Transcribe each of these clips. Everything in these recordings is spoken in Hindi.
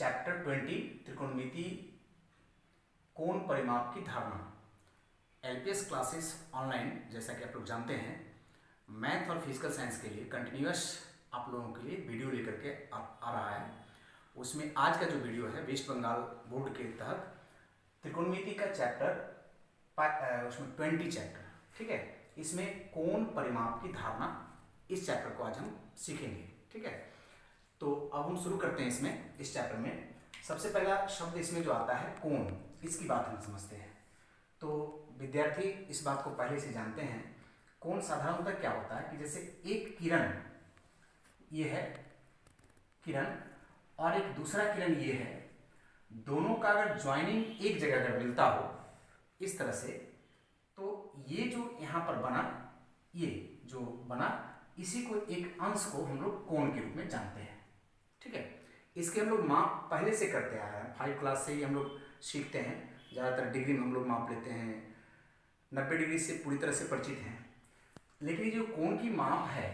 चैप्टर 20 त्रिकोणमिति कोण परिमाप की धारणा। एलपीएस क्लासेस ऑनलाइन, जैसा कि आप लोग जानते हैं, मैथ और फिजिकल साइंस के लिए कंटिन्यूअस आप लोगों के लिए वीडियो लेकर के आ रहा है। उसमें आज का जो वीडियो है वेस्ट बंगाल बोर्ड के तहत त्रिकोणमिति का चैप्टर उसमें 20 चैप्टर, ठीक है। इसमें कोण परिमाप की धारणा, इस चैप्टर को आज हम सीखेंगे, ठीक है। तो अब हम शुरू करते हैं इसमें, इस चैप्टर में। सबसे पहला शब्द इसमें जो आता है कोण, इसकी बात हम समझते हैं। तो विद्यार्थी इस बात को पहले से जानते हैं, कोण साधारणतः क्या होता है कि जैसे एक किरण, ये है किरण, और एक दूसरा किरण ये है, दोनों का अगर ज्वाइनिंग एक जगह अगर मिलता हो इस तरह से, तो ये जो यहाँ पर बना, ये जो बना, इसी को एक अंश को हम लोग कोण के रूप में जानते हैं, ठीक है। इसके हम लोग माप पहले से करते आ रहे हैं, 5 क्लास से ही हम लोग सीखते हैं। ज़्यादातर डिग्री में हम लोग माप लेते हैं, 90 डिग्री से पूरी तरह से परिचित हैं। लेकिन ये जो कोण की माप है,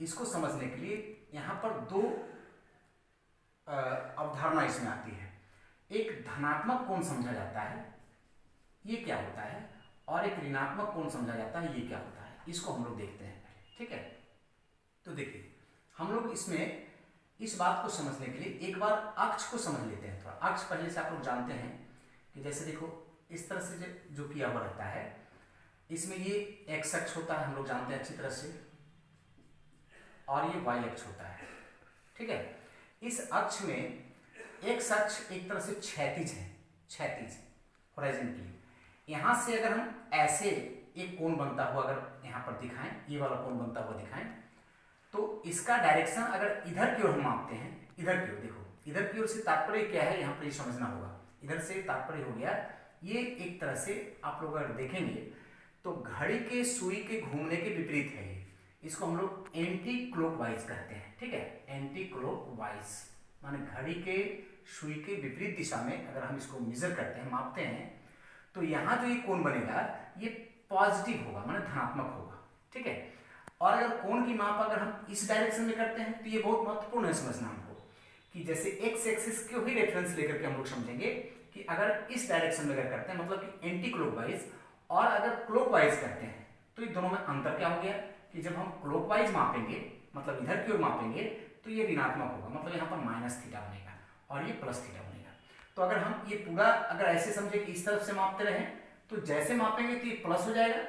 इसको समझने के लिए यहाँ पर दो अवधारणा इसमें आती है। एक धनात्मक कोण समझा जाता है, ये क्या होता है, और एक ऋणात्मक कोण समझा जाता है, ये क्या होता है। इसको हम लोग देखते हैं, ठीक है। तो देखिए, हम लोग इसमें इस बात को समझने के लिए एक बार अक्ष को समझ लेते हैं। थोड़ा अक्ष पहले से आप लोग जानते हैं कि जैसे देखो इस तरह से जो किया हुआ रहता है, इसमें ये एक्स अक्ष होता है, हम लोग जानते हैं अच्छी तरह से, और ये वाई अक्ष होता है, ठीक है। इस अक्ष में एक्स अक्ष एक तरह से क्षैतिज है, क्षैतिज हॉरिजॉन्टली। यहां से अगर हम ऐसे एक कोण बनता हुआ अगर यहां पर दिखाएं, ये वाला कोण बनता हुआ दिखाएं, तो इसका डायरेक्शन अगर इधर की ओर हम मापते हैं, इधर की ओर, देखो इधर की ओर से तात्पर्य क्या है, यहाँ पर ये समझना होगा। इधर से तात्पर्य हो गया, ये एक तरह से आप लोग अगर देखेंगे तो घड़ी के सुई के घूमने के विपरीत है। ये इसको हम लोग एंटी क्लॉकवाइज कहते हैं, ठीक है। एंटी क्लॉकवाइज माने घड़ी के सुई के विपरीत दिशा में अगर हम इसको मेजर करते हैं, मापते हैं, तो यहाँ जो ये कोण बनेगा ये पॉजिटिव होगा, माने धनात्मक होगा, ठीक है। और अगर कोण की माप अगर हम इस डायरेक्शन में करते हैं, तो ये बहुत महत्वपूर्ण है समझना हमको, कि जैसे एक्स एक्सिस को ही रेफरेंस लेकर के हम लोग समझेंगे कि अगर इस डायरेक्शन में अगर करते हैं, मतलब कि एंटी क्लॉकवाइज, और अगर क्लॉकवाइज करते हैं, तो इन दोनों में अंतर क्या हो गया कि जब हम क्लॉकवाइज मापेंगे, मतलब इधर की ओर मापेंगे, तो ये ऋणात्मक होगा, मतलब यहाँ पर माइनस थीटा बनेगा और ये प्लस थीटा बनेगा। तो अगर हम ये पूरा अगर ऐसे समझे कि इस तरफ से मापते रहें, तो जैसे मापेंगे तो ये प्लस हो जाएगा,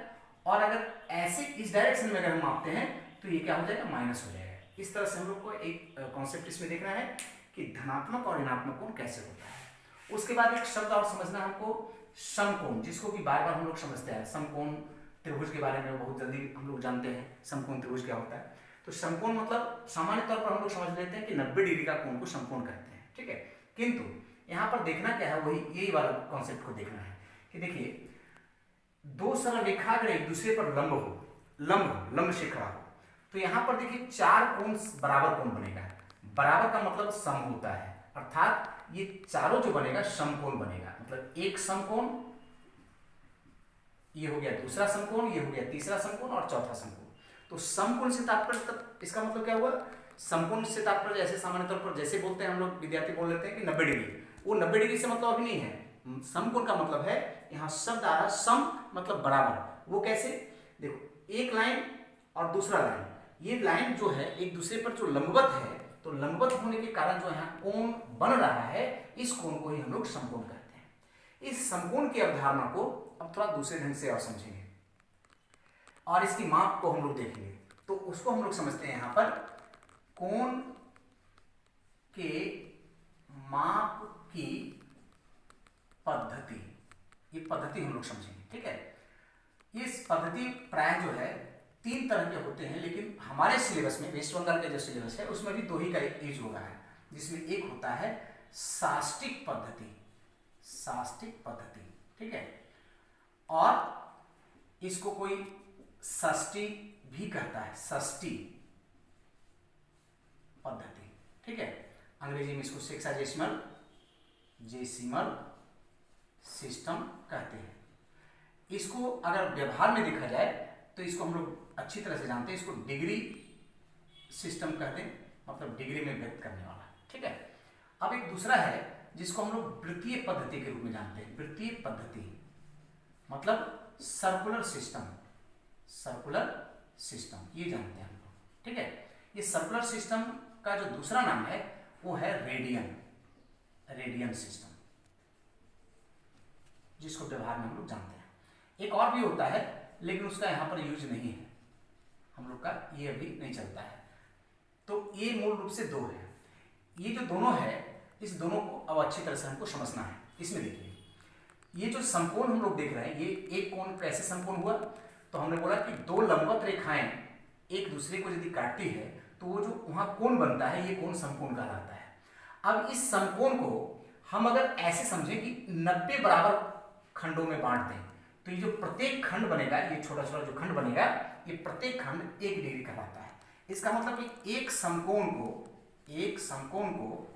और अगर ऐसे इस डायरेक्शन में अगर हम मापते हैं तो ये क्या हो जाएगा, माइनस हो जाएगा। इस तरह से हम लोग को एक कॉन्सेप्ट इसमें देखना है कि धनात्मक और ऋणात्मक कोण कैसे होता है। उसके बाद एक शब्द और समझना है हमको, समकोण, जिसको कि बार बार हम लोग समझते हैं। समकोण त्रिभुज के बारे में बहुत जल्दी हम लोग जानते हैं, समकोण त्रिभुज क्या होता है। तो समकोण मतलब सामान्य तौर पर हम लोग समझ लेते हैं कि 90 डिग्री का कोण को समकोण कहते हैं, ठीक है। किंतु यहाँ पर देखना क्या है, वही यही वाला कॉन्सेप्ट को देखना है कि देखिए, दो सरल रेखा अगर एक दूसरे पर लंब हो, लंब से खड़ा हो, तो यहाँ पर देखिए 4 कोण बराबर कोण बनेगा। बराबर का मतलब सम होता है, अर्थात ये चारों जो बनेगा समकोण बनेगा। मतलब एक समकोण, ये हो गया दूसरा समकोण, ये हो गया तीसरा समकोण और चौथा समकोण। तो समकोण से तात्पर्य, इसका मतलब क्या हुआ, समकोण से तात्पर्य जैसे सामान्य तौर पर जैसे बोलते हैं हम लोग, विद्यार्थी बोल लेते हैं कि 90 डिग्री, वो 90 डिग्री से मतलब अभी नहीं है। समकोण का मतलब है, यहाँ शब्द आ रहा सम मतलब बराबर। वो कैसे, देखो एक लाइन और दूसरा लाइन, ये लाइन जो है एक दूसरे पर जो लंबवत है, तो लंबवत होने के कारण जो यहाँ कोण बन रहा है, इस कोण को ही हम लोग समकोण कहते हैं। इस समकोण की अवधारणा को अब थोड़ा दूसरे ढंग से और समझेंगे, और इसकी माप को हम लोग देखेंगे। तो उसको हम लोग समझते हैं यहाँ पर कोण के माप की पद्धति, ये पद्धति हम लोग समझेंगे, ठीक है। इस पद्धति प्राय जो है 3 तरह के होते हैं, लेकिन हमारे सिलेबस में, वेस्ट बंगाल का जो सिलेबस है, उसमें भी 2 ही का यूज हो रहा है, जिसमें एक होता है शास्त्रीय पद्धति, शास्त्रीय पद्धति, ठीक है, और इसको कोई षष्ठी भी कहता है, षष्ठी पद्धति, ठीक है। अंग्रेजी में इसको सेक्साजेसिमल सिस्टम कहते हैं। इसको अगर व्यवहार में देखा जाए तो इसको हम लोग अच्छी तरह से जानते हैं, इसको डिग्री सिस्टम कहते हैं, मतलब डिग्री में व्यक्त करने वाला, ठीक है। अब एक दूसरा है जिसको हम लोग वृत्तीय पद्धति के रूप में जानते हैं। वृत्तीय पद्धति मतलब सर्कुलर सिस्टम, सर्कुलर सिस्टम ये जानते हैं हम लोग, ठीक है। ये सर्कुलर सिस्टम का जो दूसरा नाम है वो है रेडियन, रेडियन सिस्टम, जिसको व्यवहार में हम लोग जानते हैं। एक और भी होता है लेकिन उसका यहाँ पर यूज नहीं है, हम लोग का ये अभी नहीं चलता है। तो ये मूल रूप से दो है। ये जो दोनों है इस दोनों को अब अच्छी तरह से हमको समझना है। इसमें देखिए ये जो समकोण हम लोग देख रहे हैं, ये एक कोण कैसे समकोण हुआ, तो हमने बोला कि दो लंबवत रेखाएं एक दूसरे को यदि काटती है तो वो जो वहां कोण बनता है ये कोण समकोण कहलाता है। अब इस समकोण को हम अगर ऐसे समझें कि 90 बराबर खंडों में बांट दें तो ये जो प्रत्येक खंड बनेगा, ये छोटा छोटा जो खंड बनेगा, ये प्रत्येक खंड 1 डिग्री कहलाता है। इसका मतलब कि एक समकोण को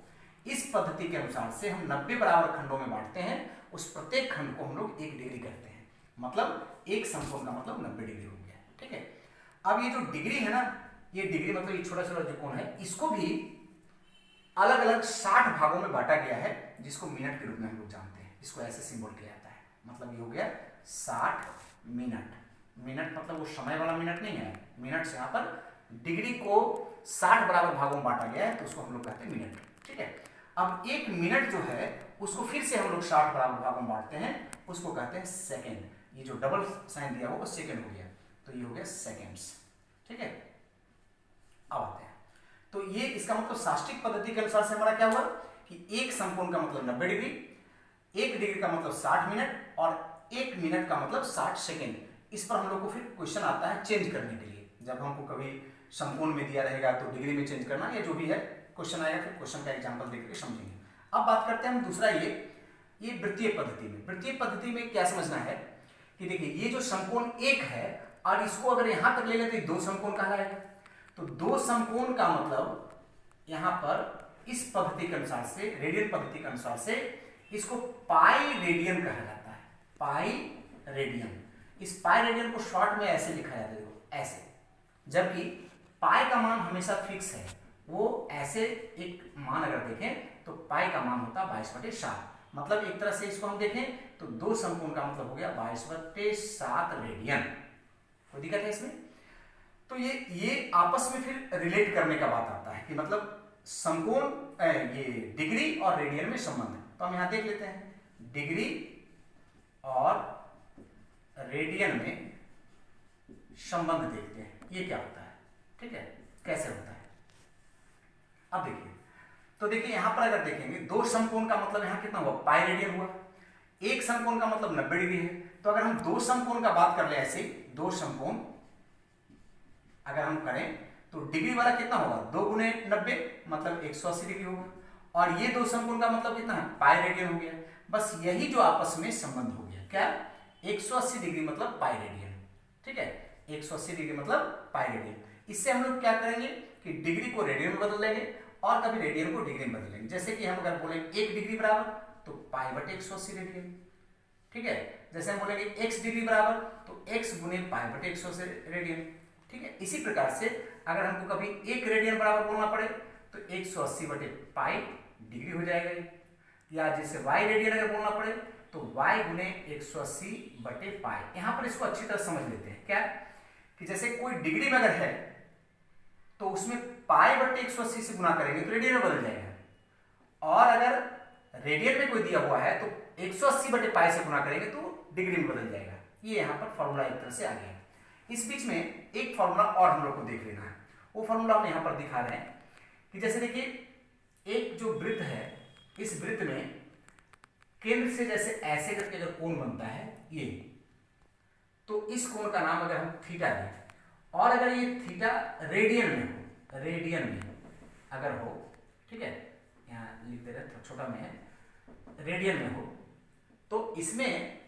इस पद्धति के अनुसार से हम 90 बराबर खंडों में बांटते हैं, उस प्रत्येक खंड को हम लोग 1 डिग्री करते हैं। मतलब एक समकोण का मतलब 90 डिग्री हो गया, ठीक है। अब ये जो डिग्री है ना, ये डिग्री मतलब ये छोटा छोटा जो कोण है, इसको भी अलग अलग 60 भागों में बांटा गया है, जिसको मिनट के रूप में हम लोग जानते हैं। इसको ऐसे सिंबल किया जाता है, मतलब ये हो गया 60 मिनट। मिनट मतलब वो समय वाला मिनट नहीं है, मिनट से यहाँ पर डिग्री को 60 बराबर भागों में बांटा गया है तो उसको हम लोग कहते हैं मिनट, ठीक है। अब एक मिनट जो है उसको फिर से हम लोग 60 बराबर भागों में बांटते हैं, उसको कहते हैं सेकेंड। ये जो डबल साइन दिया वो सेकेंड हो गया, तो ये हो गया सेकेंड्स, ठीक है। अब आते हैं तो ये इसका मतलब साष्टिक पद्धति के अनुसार से हमारा क्या हुआ कि एक समकोण का मतलब 90 डिग्री, 1 डिग्री का मतलब 60 मिनट और 1 मिनट का मतलब 60 सेकेंड। इस पर हम लोग को फिर क्वेश्चन आता है चेंज करने के लिए। जब हमको कभी समकोण में दिया रहेगा तो डिग्री में चेंज करना या जो भी है क्वेश्चन आएगा, फिर क्वेश्चन का एग्जांपल देकर समझेंगे। अब बात करते हैं हम दूसरा ये वृत्तीय पद्धति में। वृत्तीय पद्धति में क्या समझना है कि देखिए ये जो समकोण एक है और इसको अगर यहां तक ले लेते तो 2 समकोण कहलाएगा। तो 2 समकोण का मतलब यहां पर इस पद्धति के अनुसार से, रेडियन पद्धति के अनुसार से इसको पाई रेडियन कहा जाता है। पाई रेडियन, इस पाई रेडियन को शॉर्ट में ऐसे लिखा जाता है, ऐसे, जबकि पाई का मान हमेशा फिक्स है। वो ऐसे एक मान अगर देखें तो पाई का मान होता है 22/7। मतलब एक तरह से इसको हम देखें तो 2 समकोण का मतलब हो गया 22/7 रेडियन। कोई दिक्कत है इसमें? तो ये आपस में फिर रिलेट करने का बात आता है कि मतलब समकोण, ये डिग्री और रेडियन में संबंध है। तो हम यहां देख लेते हैं डिग्री और रेडियन में संबंध देखते हैं ये क्या होता है, ठीक है, कैसे होता है। अब देखिए, तो देखिए यहां पर अगर देखेंगे 2 समकोण का मतलब यहां कितना हुआ, पाई रेडियन हुआ। एक समकोण का मतलब 90 डिग्री है। तो अगर हम 2 समकोण का बात कर ले, ऐसे 2 समकोण अगर हम करें तो डिग्री वाला कितना होगा, 2 गुने 90 मतलब 180 डिग्री होगा। और ये 2 समकोण का मतलब कितना है, पाई रेडियन हो गया। बस यही जो आपस में संबंध हो गया, क्या 180 डिग्री मतलब पाई रेडियन, ठीक है। 180 डिग्री मतलब पाई रेडियन। इससे हम लोग क्या करेंगे कि डिग्री को रेडियन में बदल लेंगे और कभी रेडियन को डिग्री में बदल लेंगे। जैसे कि हम अगर बोले 1 डिग्री बराबर तो पाई/180 रेडियन, ठीक है। जैसे हम बोलेंगे x डिग्री बराबर तो x गुने पाई/180 रेडियन, ठीक है। इसी प्रकार से अगर हमको कभी 1 रेडियन बराबर बोलना पड़े तो 180/पाई डिग्री हो जाएगा। या जैसे y रेडियन अगर बोलना पड़े तो y गुने 180/पाई। यहां पर इसको अच्छी तरह समझ लेते हैं क्या कि जैसे कोई डिग्री में अगर है तो उसमें पाई/180 से गुना करेंगे तो रेडियन में बदल जाएगा। और अगर रेडियन में कोई दिया हुआ है तो 180/पाई से गुना करेंगे तो डिग्री में बदल जाएगा। ये यहां पर फॉर्मूला एक तरह से आ गया। इस बीच में एक फॉर्मूला और हम लोग को देख लेना है। वो फॉर्मूला हम यहां पर दिखा रहे हैं कि जैसे देखिए एक जो वृत्त है, इस वृत्त में केंद्र से जैसे ऐसे करके अगर कोण बनता है ये, तो इस कोण का नाम अगर हम थीटा दें और अगर ये थीटा रेडियन में हो, रेडियन में अगर हो, ठीक है, यहाँ लिख दे रहे हैं छोटा में है, रेडियन में हो तो इसमें,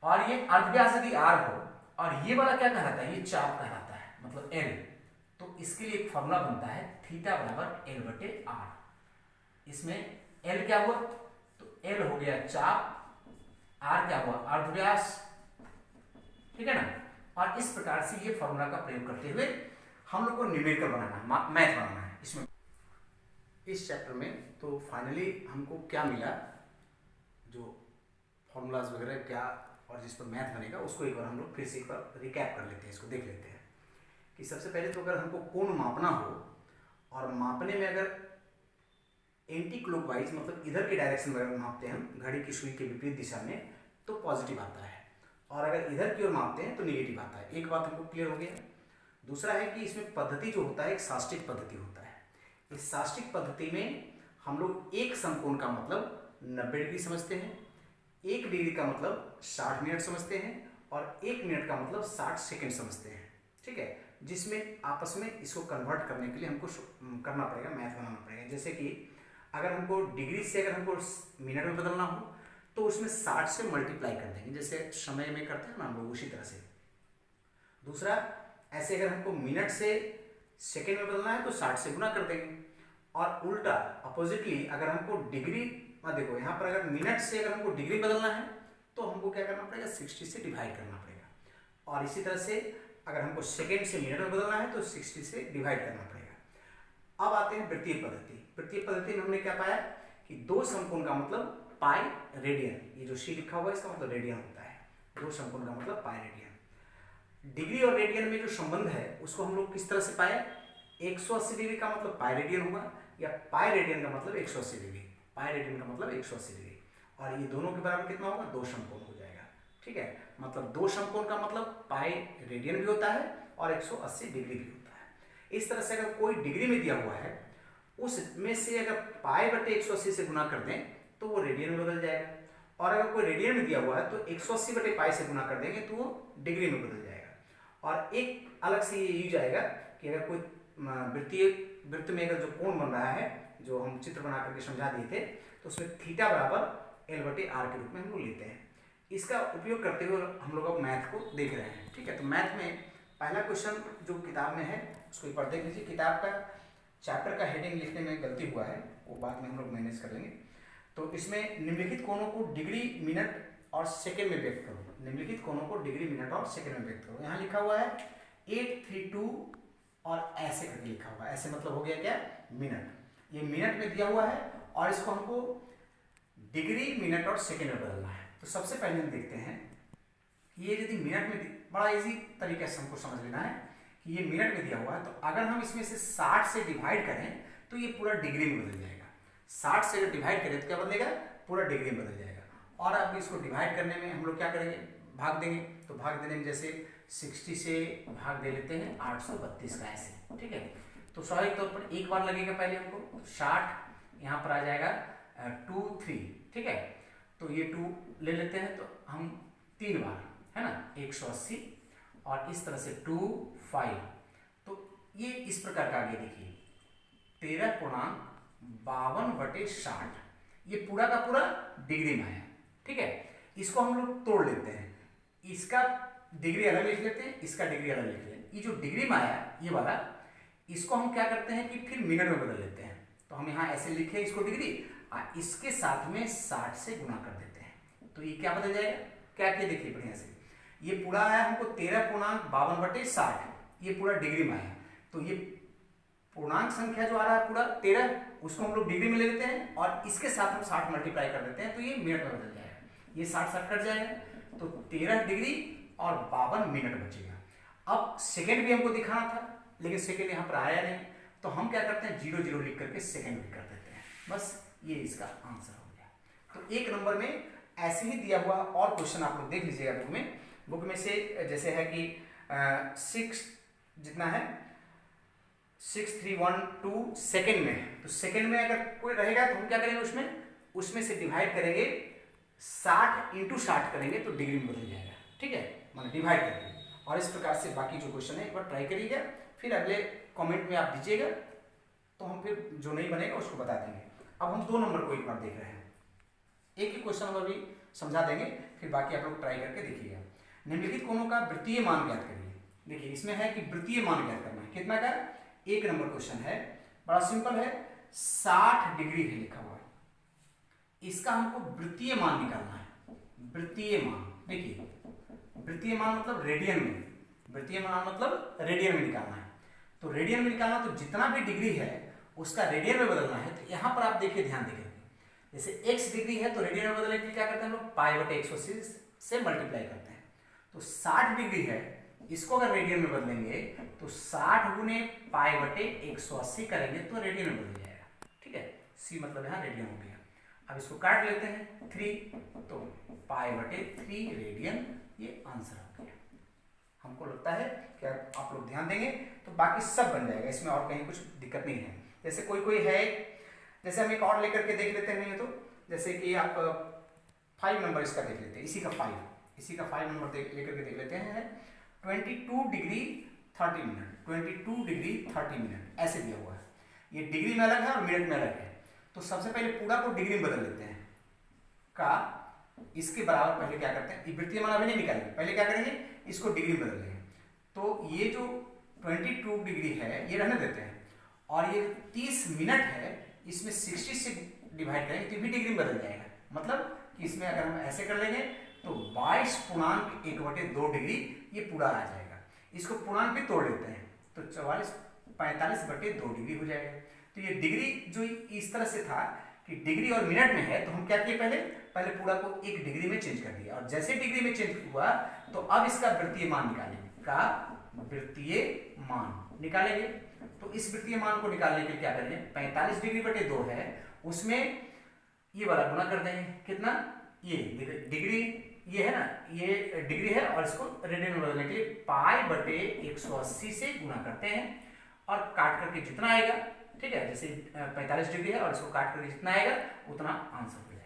और ये अर्धव्यास यदि r हो और ये वाला क्या कहलाता है, ये चाप कहलाता है, मतलब l, तो इसके लिए एक फॉर्मूला बनता है थीटा बराबर l/r। इसमें l क्या हुआ, तो l हो गया चाप, r क्या हुआ अर्धव्यास, ठीक है ना। और इस प्रकार से ये फॉर्मूला का प्रयोग करते हुए हम लोग को न्यूमेरिकल बनाना है, मैथ बनाना है। इसमें इस चैप्टर में तो फाइनली हमको क्या मिला, जो फॉर्मूलाज वगैरह क्या और जिस पर मैथ बनेगा उसको एक बार हम लोग फिर से एक बार रिकैप कर लेते हैं, इसको देख लेते हैं कि सबसे पहले तो अगर हमको कोण मापना हो और मापने में अगर एंटी क्लॉकवाइज मतलब इधर के डायरेक्शन में अगर मापते हैं हम घड़ी की सुई के विपरीत दिशा में तो पॉजिटिव आता है, और अगर इधर की ओर मापते हैं तो नेगेटिव आता है। एक बात हमको क्लियर हो गया। दूसरा है कि इसमें पद्धति जो होता है एक साष्टिक पद्धति होता है। इस साष्टिक पद्धति में हम लोग एक समकोण का मतलब 90 डिग्री समझते हैं, 1 डिग्री का मतलब 60 मिनट समझते हैं, और 1 मिनट का मतलब 60 सेकेंड समझते हैं। ठीक है, जिसमें आपस में इसको कन्वर्ट करने के लिए हमको करना पड़ेगा, मैथ बनाना पड़ेगा। जैसे कि अगर हमको डिग्री से अगर हमको मिनट में बदलना हो तो उसमें 60 से मल्टीप्लाई कर देंगे, जैसे समय में करते हैं ना हम लोग, उसी तरह से। दूसरा, ऐसे अगर हमको मिनट से सेकेंड में बदलना है तो 60 से गुना कर देंगे। और उल्टा अपोजिटली अगर हमको डिग्री, देखो यहाँ पर अगर मिनट से अगर हमको डिग्री बदलना है तो हमको क्या करना पड़ेगा, 60 से डिवाइड करना पड़ेगा। और इसी तरह से अगर हमको सेकेंड से मिनट में बदलना है तो 60 से डिवाइड करना पड़ेगा। अब आते हैं वृत्तीय पद्धति। वृत्तीय पद्धति में हमने क्या पाया कि दो समकोण का मतलब पाई रेडियन, ये जो सी लिखा हुआ है इसका मतलब रेडियन होता है। दो समकोण का मतलब पाई रेडियन। डिग्री और रेडियन में जो संबंध है उसको हम लोग किस तरह से पाए, 180 डिग्री का मतलब पाई रेडियन होगा, या पाई रेडियन का मतलब 180 डिग्री। पाई रेडियन का मतलब 180 डिग्री, और ये दोनों के बराबर कितना होगा, दो समकोण हो जाएगा। ठीक है, मतलब दो समकोण का मतलब पाई रेडियन भी होता है और 180 डिग्री भी होता है। इस तरह से अगर कोई डिग्री में दिया हुआ है उसमें से अगर पाई बटे 180 से गुना कर दें तो वो रेडियन में बदल जाएगा, और अगर कोई रेडियन में दिया हुआ है तो 180 बटे पाई से गुना कर देंगे तो वो डिग्री में बदल जाएगा। और एक अलग से ये यूज आएगा कि अगर कोई वृत्त में अगर जो कोण बन रहा है, जो हम चित्र बना करके समझा दिए थे, तो उसमें थीटा बराबर L बटे R के रूप में हम लोग लेते हैं। इसका उपयोग करते हुए हम लोग अब मैथ को देख रहे हैं। ठीक है, तो मैथ में पहला क्वेश्चन जो किताब में है उसको एक बार देख लीजिए। किताब का चैप्टर का हेडिंग लिखने में गलती हुआ है, वो बाद में हम लोग मैनेज कर लेंगे। तो इसमें निम्नलिखित कोणों को डिग्री, मिनट और सेकेंड में व्यक्त करो। निम्नलिखित कोणों को डिग्री, मिनट और सेकेंड में व्यक्त करो। यहाँ लिखा हुआ है 832 और ऐसे करके लिखा हुआ है। ऐसे मतलब हो गया क्या, मिनट। ये मिनट में दिया हुआ है और इसको हमको डिग्री, मिनट और सेकेंड में बदलना है। तो सबसे पहले हम देखते हैं ये यदि मिनट में, बड़ा इजी तरीके से हमको समझ लेना है कि ये मिनट में दिया हुआ है, तो अगर हम इसमें से 60 से डिवाइड करें तो ये पूरा डिग्री में बदल जाएगा। 60 से अगर डिवाइड करें तो क्या बदलेगा, पूरा डिग्री में बदल जाएगा। और अब इसको डिवाइड करने में हम लोग क्या करेंगे, भाग देंगे। तो भाग देने में जैसे 60 से भाग दे लेते हैं 832 का, ऐसे। ठीक है, तो स्वाभाविक तौर पर एक बार लगेगा पहले हमको 60, यहाँ पर आ जाएगा 2 3। ठीक है, तो ये 2 ले लेते हैं तो हम 3 बार, है ना, 180, और इस तरह से 2 5। तो ये इस प्रकार का आगे देखिए 13.52 बटे 60, ये पूरा का पूरा डिग्री में है। ठीक है, इसको हम लोग तोड़ लेते हैं, इसका डिग्री अलग लिख लेते हैं, इसका डिग्री अलग लिख लेते हैं। ये जो डिग्री में आया ये वाला, इसको हम क्या करते हैं कि फिर मिनट में बदल लेते हैं। तो हम यहाँ ऐसे लिखे इसको डिग्री, और इसके साथ में 60 से गुना कर देते हैं, तो ये क्या बदल जाएगा, क्या किया देखिए बढ़िया से। ये पूरा आया हमको 13.52 बटे 60, ये पूरा डिग्री में आया। तो ये पूर्णांक संख्या जो आ रहा है पूरा 13, उसको हम लोग डिग्री में ले लेते हैं और इसके साथ हम 60 मल्टीप्लाई कर देते हैं, तो ये मिनट में बदल जाएगा। ये 60 कट जाएगा, तो 13 डिग्री और 52 मिनट बचेगा। अब सेकेंड भी हमको दिखाना था, लेकिन सेकेंड यहाँ पर आया नहीं, तो हम क्या करते हैं 0 0 लिख करके सेकेंड भी कर देते हैं। बस ये इसका आंसर हो गया। तो एक नंबर में ऐसे ही दिया हुआ और क्वेश्चन आप लोग देख लीजिएगा बुक में से, जैसे है कि 6 जितना है 6312 सेकेंड में, तो सेकेंड में अगर कोई रहेगा तो हम क्या करेंगे, उसमें से डिवाइड करेंगे, 60 × 60 करेंगे तो डिग्री में बदल जाएगा। ठीक है, मतलब डिवाइड करेंगे। और इस प्रकार से बाकी जो क्वेश्चन है एक बार ट्राई करिएगा, फिर अगले कमेंट में आप दीजिएगा, तो हम फिर जो नहीं बनेगा उसको बता देंगे। अब हम 2 नंबर को एक बार देख रहे हैं। एक ही क्वेश्चन हम अभी समझा देंगे, फिर बाकी आप लोग ट्राई करके देखिएगा। निम्नलिखित कोणों का वृत्तीय मान ज्ञात करिए। देखिए इसमें है कि वृत्तीय मान ज्ञात करना है, कितना का, 1 नंबर क्वेश्चन है, बड़ा सिंपल है, 60 डिग्री है लिखा हुआ है, इसका हमको वृत्तीय मान निकालना है। वृत्तीय मान, देखिए वृत्तीय मान मतलब रेडियन में, वृत्तीय मान मतलब रेडियन में निकालना है। तो रेडियन में निकालना, तो जितना भी डिग्री है उसका रेडियन में बदलना है तो यहाँ पर आप देखिए, ध्यान देंगे, जैसे x डिग्री है तो रेडियन में बदलने के लिए क्या करते हैं हम लोग, π/180 से मल्टीप्लाई करते हैं। तो 60 डिग्री है, इसको अगर रेडियन में बदलेंगे तो 60 गुने π/180 करेंगे तो रेडियन में बदल जाएगा। ठीक है, c मतलब यहाँ रेडियन हो गया। अब इसको काट लेते हैं 3, तो π/3 रेडियन, ये आंसर हो गया। हमको लगता है कि आप लोग ध्यान देंगे तो बाकी सब बन जाएगा, इसमें और कहीं कुछ दिक्कत नहीं है। जैसे कोई है, जैसे हम एक और लेकर के देख लेते हैं, तो जैसे कि आप 5 नंबर इसका देख लेते हैं, इसी का 5 नंबर लेकर के देख लेते हैं। 22 डिग्री 30 मिनट, 22 डिग्री 30 मिनट ऐसे दिया हुआ है। ये डिग्री में अलग है और मिनट में अलग है। तो सबसे पहले पूरा को डिग्री में बदल लेते हैं का, इसके बराबर पहले क्या करते हैं, वृत्तीय मान अभी नहीं निकालेंगे, पहले क्या करेंगे, इसको डिग्री में बदल लेंगे। तो ये जो 22 डिग्री है ये रहने देते हैं, और ये 30 मिनट है, इसमें 60 से डिवाइड करेंगे तो भी डिग्री में बदल जाएगा। मतलब कि इसमें अगर हम ऐसे कर लेंगे तो 22.1/2 डिग्री ये पूरा आ जाएगा। इसको पूर्णांक भी तोड़ लेते हैं तो 45/2 डिग्री हो जाएगा। तो ये डिग्री जो इस तरह से था कि डिग्री और मिनट में है, तो हम क्या किए, पहले पूरा को 1 डिग्री में चेंज कर दिया, और जैसे डिग्री में चेंज हुआ तो अब इसका वृत्तीय मान निकालेंगे, का वृत्तीय मान निकालेंगे। तो इस वृत्तीय मान को निकालने के लिए क्या करेंगे, 45 डिग्री बटे 2 है, उसमें ये वाला गुना कर देंगे, कितना, ये डिग्री, ये है ना, ये डिग्री है, और इसको रेडियन में बदलने के लिए π/180 से गुना करते हैं, और काट करके जितना आएगा, ठीक है, जैसे 45 डिग्री है और इसको काट करके जितना आएगा उतना आंसर हो जाएगा।